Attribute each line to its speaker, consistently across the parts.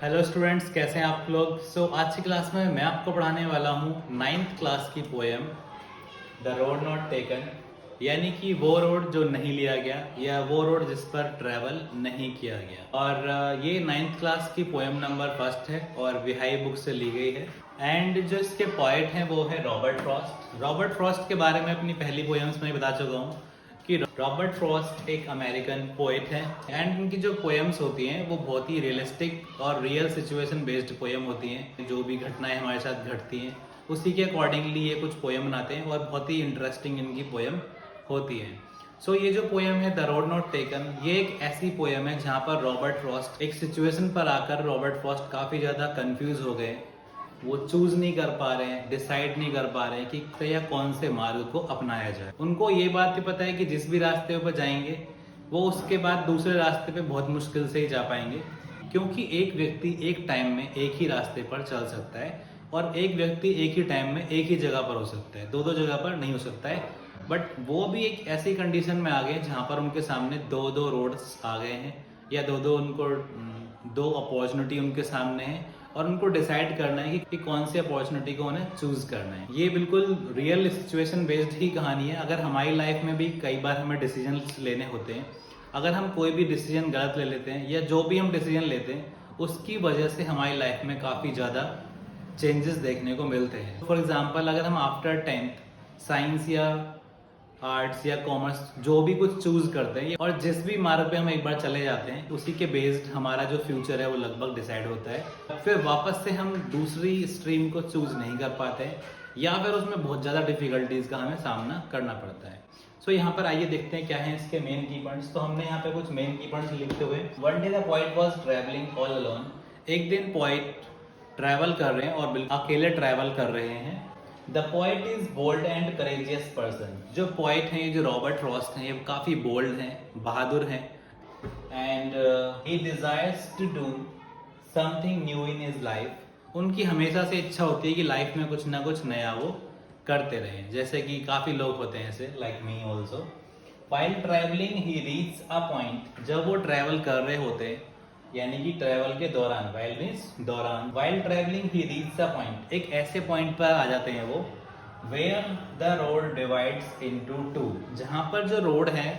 Speaker 1: Hello students, कैसे हैं आप लोग। आज की क्लास में मैं आपको पढ़ाने वाला हूँ 9th क्लास की poem the road not taken, यानी कि वो रोड जो नहीं लिया गया या वो रोड जिस पर ट्रैवल नहीं किया गया। और ये 9th क्लास की पोएम नंबर फर्स्ट है और विहाई बुक से ली गई है। एंड जो इसके पोएट हैं वो है रॉबर्ट फ्रॉस्ट। रॉबर्ट फ्रॉस्ट के बारे में अपनी पहली पोएम्स में बता चुका हूँ कि रॉबर्ट फ्रॉस्ट एक अमेरिकन पोएट है। एंड उनकी जो पोएम्स होती हैं वो बहुत ही रियलिस्टिक और रियल सिचुएशन बेस्ड पोएम होती हैं। जो भी घटनाएं हमारे साथ घटती हैं उसी के अकॉर्डिंगली ये कुछ पोएम बनाते हैं और बहुत ही इंटरेस्टिंग इनकी पोएम होती है। ये जो पोएम है द रोड नॉट टेकन, ये एक ऐसी पोएम है जहाँ पर रॉबर्ट फ्रॉस्ट एक सिचुएशन पर आकर रॉबर्ट फ्रॉस्ट काफ़ी ज़्यादा कंफ्यूज हो गए। वो चूज नहीं कर पा रहे हैं, डिसाइड नहीं कर पा रहे हैं कि या कौन से मार्ग को अपनाया जाए। उनको ये बात भी पता है कि जिस भी रास्ते पर जाएंगे वो उसके बाद दूसरे रास्ते पे बहुत मुश्किल से ही जा पाएंगे, क्योंकि एक व्यक्ति एक टाइम में एक ही रास्ते पर चल सकता है और एक व्यक्ति एक ही टाइम में एक ही जगह पर हो सकता है, दो दो जगह पर नहीं हो सकता है। बट वो भी एक ऐसी कंडीशन में आ गए जहाँ पर उनके सामने दो दो रोड्स आ गए हैं या दो अपॉर्चुनिटी उनके सामने है और उनको डिसाइड करना है कि कौन सी अपॉर्चुनिटी को उन्हें चूज करना है। ये बिल्कुल रियल सिचुएशन बेस्ड ही कहानी है। अगर हमारी लाइफ में भी कई बार हमें डिसीजन लेने होते हैं, अगर हम कोई भी डिसीजन गलत ले लेते हैं या जो भी हम डिसीजन लेते हैं उसकी वजह से हमारी लाइफ में काफ़ी ज़्यादा चेंजेस देखने को मिलते हैं। फॉर एग्जाम्पल, अगर हम आफ्टर 10th साइंस या आर्ट्स या कॉमर्स जो भी कुछ चूज करते हैं और जिस भी मार्ग पे हम एक बार चले जाते हैं उसी के बेस्ड हमारा जो फ्यूचर है वो लगभग डिसाइड होता है। फिर वापस से हम दूसरी स्ट्रीम को चूज नहीं कर पाते हैं या फिर उसमें बहुत ज़्यादा डिफिकल्टीज का हमें सामना करना पड़ता है। यहाँ पर आइए देखते हैं क्या है इसके मेन की पॉइंट्स। तो हमने यहाँ पे कुछ मेन की पॉइंट्स लिखते हुए, one day the poet was travelling all alone. एक दिन पोएट ट्रैवल कर रहे हैं और अकेले ट्रैवल कर रहे हैं। The poet is bold and courageous person. जो पोएट हैं, ये जो रॉबर्ट फ्रॉस्ट हैं, ये काफ़ी बोल्ड हैं, बहादुर हैं। And he desires to do something new in his life. उनकी हमेशा से इच्छा होती है कि लाइफ में कुछ ना कुछ नया वो करते रहें, जैसे कि काफ़ी लोग होते हैं ऐसे, like me also. While travelling he reach a point. जब वो ट्रैवल कर रहे होते हैं, यानी कि ट्रैवल के दौरान, वाइल मीन्स दौरान, while travelling he reach a point, एक ऐसे पॉइंट पर आ जाते हैं वो, where the road divides into two, जहाँ पर जो रोड है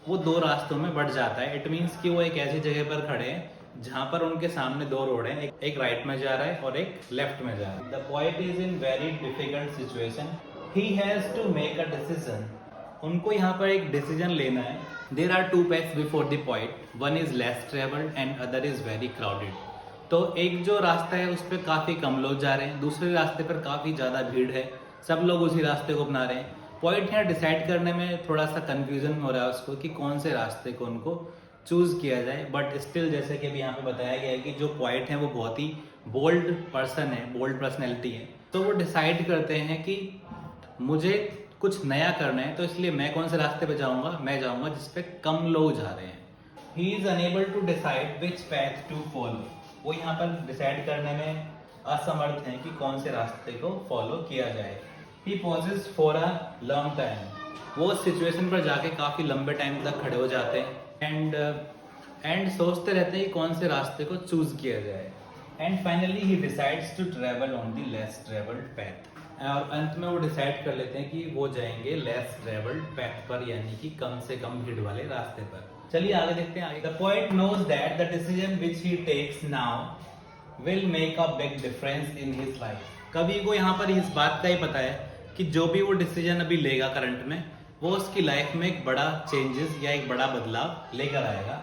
Speaker 1: वो दो रास्तों में बढ़ जाता है। इट मीन्स कि वो एक ऐसी जगह पर खड़े हैं जहाँ पर उनके सामने दो रोड हैं, एक राइट में जा रहा है और एक लेफ्ट में जा रहा है। The poet is in very difficult situation, he has to make a decision. उनको यहाँ पर एक डिसीजन लेना है। There are two paths before the poet, one is less travelled and other is very crowded. तो एक जो रास्ता है उस पर काफी कम लोग जा रहे हैं, दूसरे रास्ते पर काफी ज्यादा भीड़ है, सब लोग उसी रास्ते को अपना रहे हैं। पॉइंट यहाँ डिसाइड करने में थोड़ा सा कंफ्यूजन हो रहा है उसको कि कौन से रास्ते को उनको चूज किया जाए। बट स्टिल, जैसे कि अभी यहाँ पे बताया गया है कि जो पॉइंट है वो बहुत ही बोल्ड पर्सन है, बोल्ड पर्सनैलिटी है, तो वो डिसाइड करते हैं कि मुझे कुछ नया करना है, तो इसलिए मैं कौन से रास्ते पे जाऊंगा, मैं जाऊंगा जिस पे कम लोग जा रहे हैं। He is unable to decide which path to follow. वो यहाँ पर डिसाइड करने में असमर्थ है कि कौन से रास्ते को फॉलो किया जाए। He pauses for a long time. वो उस सिचुएशन पर जाके काफी लंबे टाइम तक खड़े हो जाते हैं एंड सोचते रहते हैं कि कौन से रास्ते को चूज किया जाए। And finally he decides to travel on the less travelled path. और अंत में वो डिसाइड कर लेते हैं कि वो जाएंगे लेस ट्रेवल्ड पैथ पर, यानी कि कम से कम भीड़ वाले रास्ते पर। चलिए आगे देखते हैं। The poet knows that the decision which he takes now will make a big difference in his life. कवि को यहाँ पर इस बात का ही पता है कि जो भी वो डिसीजन अभी लेगा करंट में, वो उसकी लाइफ में एक बड़ा चेंजेस या एक बड़ा बदलाव लेकर आएगा।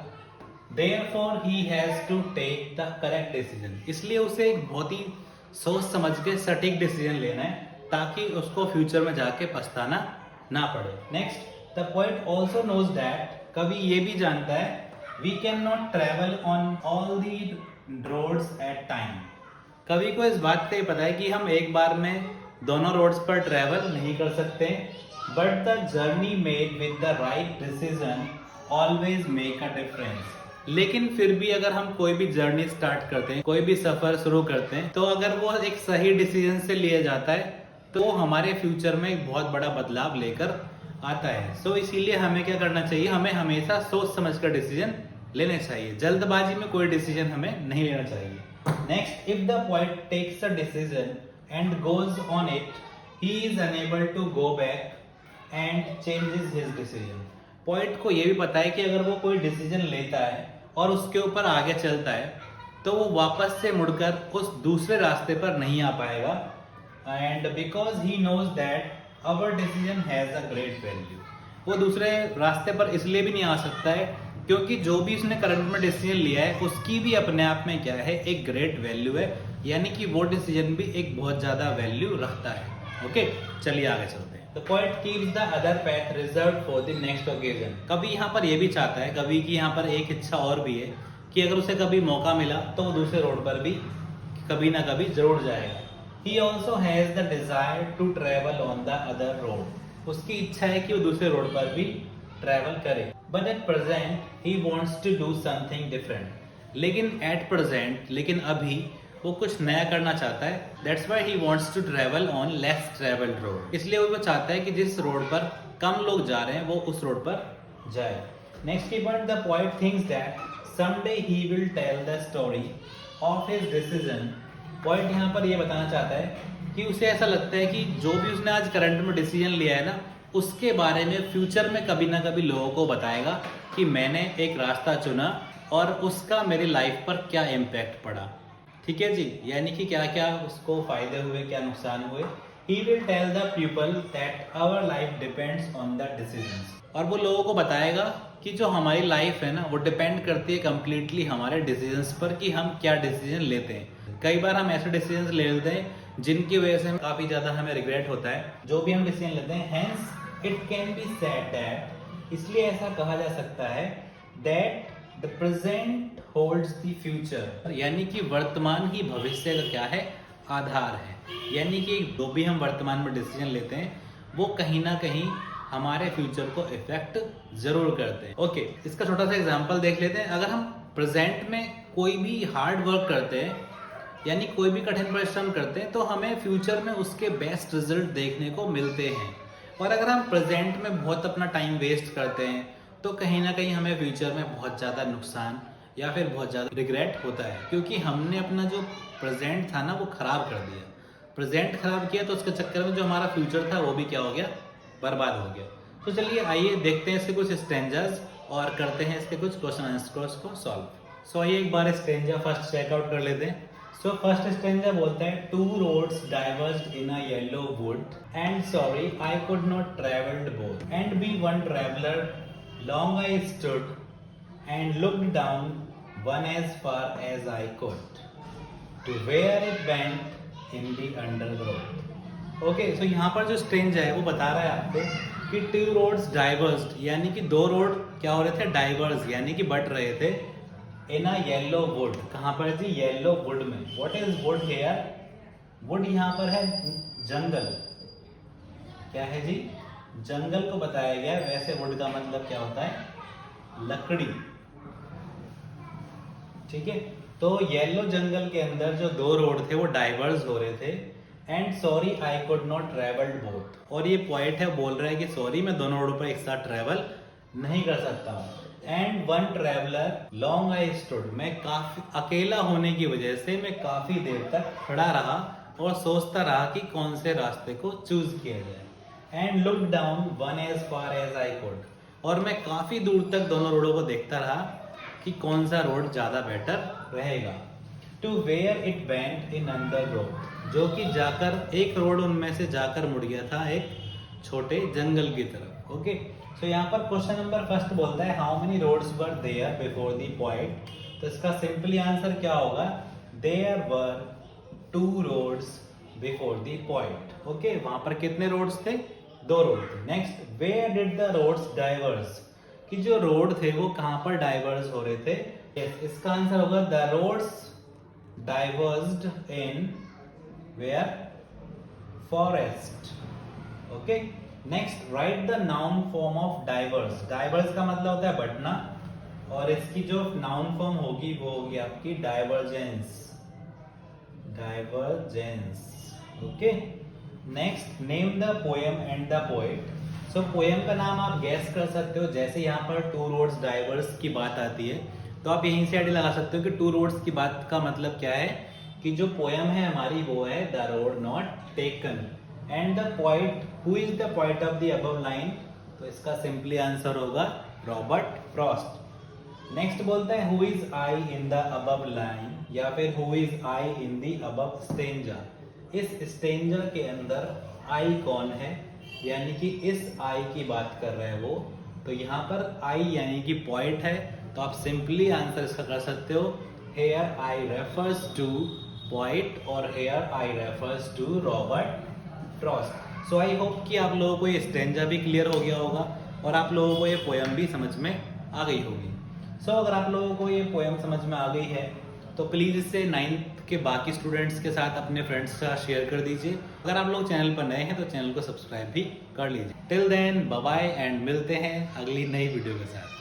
Speaker 1: Therefore he has to take the correct decision। इसलिए उसे एक बहुत ही सोच समझ के सटीक डिसीजन लेना है ताकि उसको फ्यूचर में जाके पछताना ना पड़े। Next, the poet also knows that, कवि ये भी जानता है, we can not travel on all the roads at time. कवि को इस बात का ही पता है कि हम एक बार में दोनों रोड्स पर ट्रेवल नहीं कर सकते, but the journey made with the right decision always make a difference. लेकिन फिर भी अगर हम कोई भी जर्नी स्टार्ट करते हैं, कोई भी सफर शुरू करते हैं, तो अगर वो एक सही डिसीजन से लिया जाता है तो हमारे फ्यूचर में एक बहुत बड़ा बदलाव लेकर आता है। इसीलिए हमें क्या करना चाहिए, हमें हमेशा सोच समझ कर डिसीजन लेने चाहिए। जल्दबाजी में कोई डिसीजन हमें नहीं लेना चाहिए। Next, if the poet takes a decision and goes on it, he is unable to go back and changes his decision. Poet को ये भी पता है कि अगर वो कोई डिसीजन लेता है और उसके ऊपर आगे चलता है तो वो वापस से मुड़कर उस दूसरे रास्ते पर नहीं आ पाएगा. And because he knows that our decision has a great value, वो दूसरे रास्ते पर इसलिए भी नहीं आ सकता है क्योंकि जो भी उसने करंट में डिसीजन लिया है उसकी भी अपने आप में क्या है, एक ग्रेट वैल्यू है. यानी कि वो डिसीजन भी एक बहुत ज्यादा वैल्यू रखता है. ओके, चलिए आगे चलते हैं. The poet keeps the other path reserve for the next occasion. कवि यहाँ पर ये भी चाहता है, कवि की यहाँ पर एक इच्छा और भी है कि अगर उसे कभी मौका मिला तो वो दूसरे रोड पर भी कभी ना कभी जरूर जाएगा. He also has the desire to travel on the other road. उसकी इच्छा है कि वो दूसरे रोड पर भी ट्रैवल करे. But at present he wants to do something different. लेकिन अभी वो कुछ नया करना चाहता है. That's why he wants to travel on less traveled road. इसलिए वो चाहता है कि जिस रोड पर कम लोग जा रहे हैं वो उस रोड पर जाए. Next key point, the poet thinks that someday he will tell the story of his decision. Point यहाँ पर ये बताना चाहता है कि उसे ऐसा लगता है कि जो भी उसने आज करंट में डिसीजन लिया है ना, उसके बारे में फ्यूचर में कभी ना कभी लोगों को बताएगा कि मैंने एक रास्ता चुना और उसका मेरी लाइफ पर क्या इम्पैक्ट पड़ा. ठीक है जी, यानी कि क्या क्या उसको फायदे हुए, क्या नुकसान हुए. He will tell the people that our life depends on the decisions. और वो लोगों को बताएगा कि जो हमारी लाइफ है ना वो डिपेंड करती है कम्प्लीटली हमारे डिसीजंस पर कि हम क्या डिसीजन लेते हैं. कई बार हम ऐसे डिसीजंस ले लेते हैं जिनकी वजह से काफी ज्यादा हमें रिग्रेट होता है जो भी हम डिसीजन लेते हैं. Hence it can be said that, इसलिए ऐसा कहा जा सकता है that the present holds the future. यानी कि वर्तमान ही भविष्य का क्या है, आधार है. यानी कि जो भी हम वर्तमान में डिसीजन लेते हैं वो कहीं ना कहीं हमारे फ्यूचर को इफेक्ट जरूर करते हैं. ओके, इसका छोटा सा एग्जांपल देख लेते हैं. अगर हम प्रेजेंट में कोई भी हार्ड वर्क करते हैं यानी कोई भी कठिन परिश्रम करते हैं तो हमें फ्यूचर में उसके बेस्ट रिजल्ट देखने को मिलते हैं. और अगर हम प्रेजेंट में बहुत अपना टाइम वेस्ट करते हैं तो कहीं ना कहीं हमें फ्यूचर में बहुत ज़्यादा नुकसान या फिर बहुत ज़्यादा रिग्रेट होता है क्योंकि हमने अपना जो प्रेजेंट था ना वो खराब कर दिया. प्रेजेंट खराब किया तो उसके चक्कर में जो हमारा फ्यूचर था वो भी क्या हो गया, बर्बाद हो गया. तो चलिए आइए देखते हैं इसके कुछ स्ट्रेंजर्स और करते हैं इसके कुछ क्वेश्चन आंसर्स को सॉल्व. सो आइए एक बार स्ट्रेंजर फर्स्ट चेकआउट कर लेते हैं. सो फर्स्ट स्ट्रेंजर बोलता है, two roads divorced in a yellow wood and sorry I could not travelled both and be one traveller long I stood and looked down one as far as I could to where it went in the underground. Okay, so यहाँ पर जो stranger है वो बता रहा है आपको कि टू रोड्स डाइवर्स्ड यानी कि दो रोड क्या हो रहे थे, डाइवर्स यानी कि बट रहे थे. इन अ येलो वुड, कहाँ पर जी, येलो वुड में. What is would hear, would यहाँ पर है जंगल. क्या है जी, जंगल को बताया गया. वैसे वुड का मतलब क्या होता है, लकड़ी. ठीक है, तो येलो जंगल के अंदर जो दो रोड थे वो डाइवर्स हो रहे थे. And sorry I could not travelled both, और ये पॉइंट है बोल रहा है कि सॉरी मैं दोनों रोड पर एक साथ ट्रेवल नहीं कर सकता. And one traveller long I stood, मैं काफी अकेला होने की वजह से मैं काफी देर तक खड़ा रहा और सोचता रहा कि कौन से रास्ते को चूज किया जाए. And look down one as far as I could, और मैं काफी दूर तक दोनों रोडों को देखता रहा कि कौन सा रोड ज्यादा बेटर रहेगा. To where it went in another road, जो कि जाकर एक रोड उनमें से जाकर मुड़ गया था एक छोटे जंगल की तरफ. ओके, सो यहाँ पर क्वेश्चन नंबर फर्स्ट बोलता है how many roads were there before the poet. तो इसका सिंपली आंसर क्या होगा, there were two roads before the poet. Okay, वहां पर कितने रोड्स थे, दो रोड थे. Next, where did the roads diverse, कि जो रोड थे वो कहां पर डाइवर्स हो रहे थे. yes, इसका आंसर होगा the roads divorced in where, forest. Okay, next, write the noun form of diverse. Diverse का मतलब होता है बटना और इसकी जो नाउन फॉर्म होगी वो होगी आपकी divergence. Divergence. Okay, next, name the poem and the poet. So poem का नाम आप गैस कर सकते हो. जैसे यहाँ पर टू रोड्स डाइवर्स की बात आती है तो आप यहीं से आइडिया लगा सकते हो कि टू रोड्स की बात का मतलब क्या है, कि जो पोयम है हमारी वो है the road not taken and the poet, who is the poet of the above line, तो इसका सिंपली आंसर होगा रॉबर्ट फ्रॉस्ट। नेक्स्ट बोलते हैं who is I in the above line, या फिर who is I in the above stanza. इस stanza के अंदर आई कौन है, यानी कि इस आई की बात कर रहे हैं वो, तो यहाँ पर आई यानी कि पोइट है, तो आप सिंपली आंसर इसका कर सकते हो here I refers to poet और here I refers to Robert Frost. So I hope कि आप लोगों को ये स्टेंजा भी क्लियर हो गया होगा और आप लोगों को ये पोयम भी समझ में आ गई होगी। सो अगर आप लोगों को ये पोयम समझ में आ गई है तो प्लीज़ इसे 9th के बाकी स्टूडेंट्स के साथ, अपने फ्रेंड्स के साथ शेयर कर दीजिए। अगर आप लोग चैनल पर नए हैं तो चैनल को सब्सक्राइब भी कर लीजिए। Till then bye bye and मिलते हैं अगली नई वीडियो के साथ।